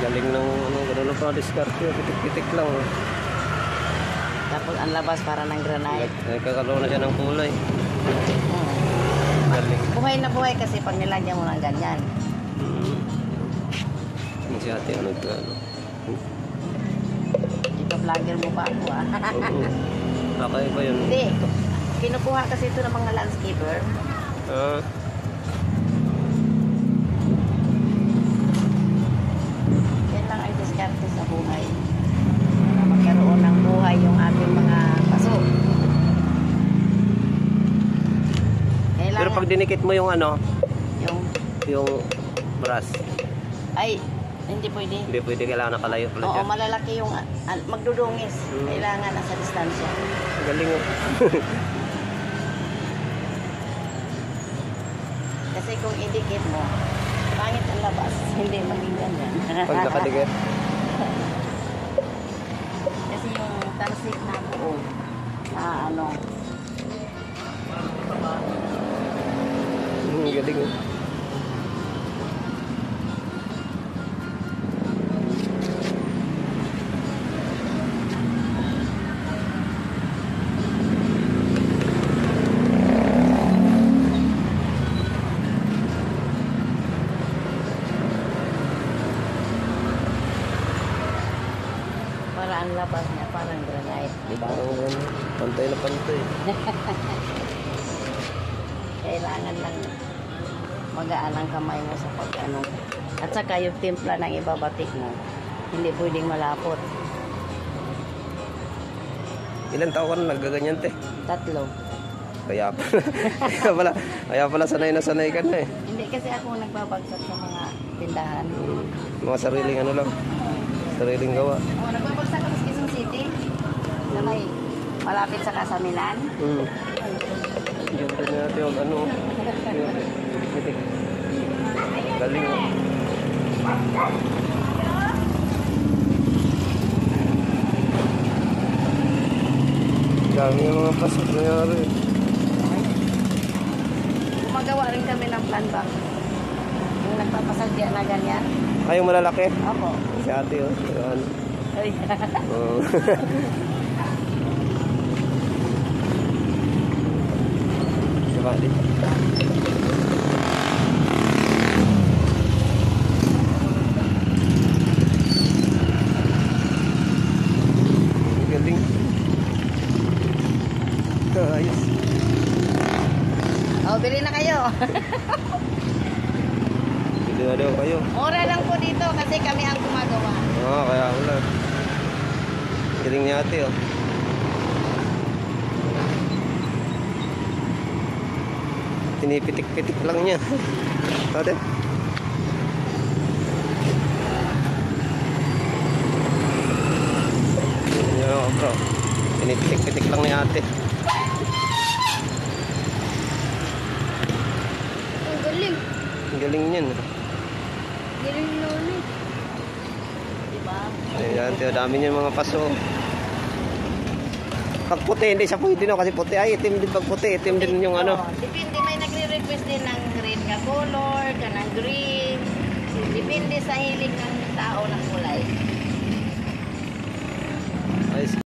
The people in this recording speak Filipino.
Galing ng ano, gano'n lang pala diskarte, pitik-pitik lang. Tapos ang labas para ng granite. Nagkakalaw na siya ng kulay. Galing. Buhay na buhay kasi pag nilagyan mo ng ganyan. Yung si ate, ano ito, ano. Ito vlogger mo pa ako ah. Oo. Kakaiba yun. Hindi. Kinukuha kasi ito ng mga landscaper. Yan lang ang diskarte sa buhay. Para magkaroon ng buhay yung ating mga paso. Kailangan, Pero pag dinikit mo yung ano, yung brass, ay hindi pwede. hindi pwede, kailangan nakalayo pala Oo, dyan. malalaki yung magdudungis. Kailangan nasa distansya. Galing oh. Kasi kung idikit mo, pangit ang labas. Hindi maging ganyan. Pag nakadikit. Kasi yung tansik na buo, ano, Galing oh. para ang labas niya, parang granite. Diba? Parang ano, pantay na pantay. Kailangan lang magaan ang kamay mo sa pag-ano. At saka yung timpla ng ibabatik mo, hindi pwedeng malapot. Ilan taon ka na nagaganyan, te? 3. Kaya pala sanay na sanay ka na eh. Hindi kasi ako nagbabagsak sa mga tindahan. Mga sariling ano lang, sariling gawa. Nagbabagsak ako sa Quezon City. Na may malapit sa Kasamilan. Yung din natin yung ano, pitik. Galing oh. Dami yung mga pasok na yari. Gumagawa rin kami ng plan bank. Yung nagpapasadya na ganyan. Ay, yung malalaki? Opo. Si ate oh. Yan. Ay. Oo. Diba? Galing. Ayos. Oh, bili na kayo. Bili na daw kayo. Mura lang po dito kasi kami ang gumagawa. Oo, kaya wala. Galing ni ate oh. Tinipitik-pitik lang niya. Ate. Yan oh, bro. Tinipitik-pitik lang ni ate. Ang galing. Ang galing niyan. Galing noon eh. Diba? Ayan, ate, dami niyan mga paso. Pag puti, hindi siya pwede no, kasi puti ay itim din pag puti, itim din yung ano. Depende, may nagre-request din ng green ka color, ka ng green. Depende sa hilig ng tao ng kulay. Ayos.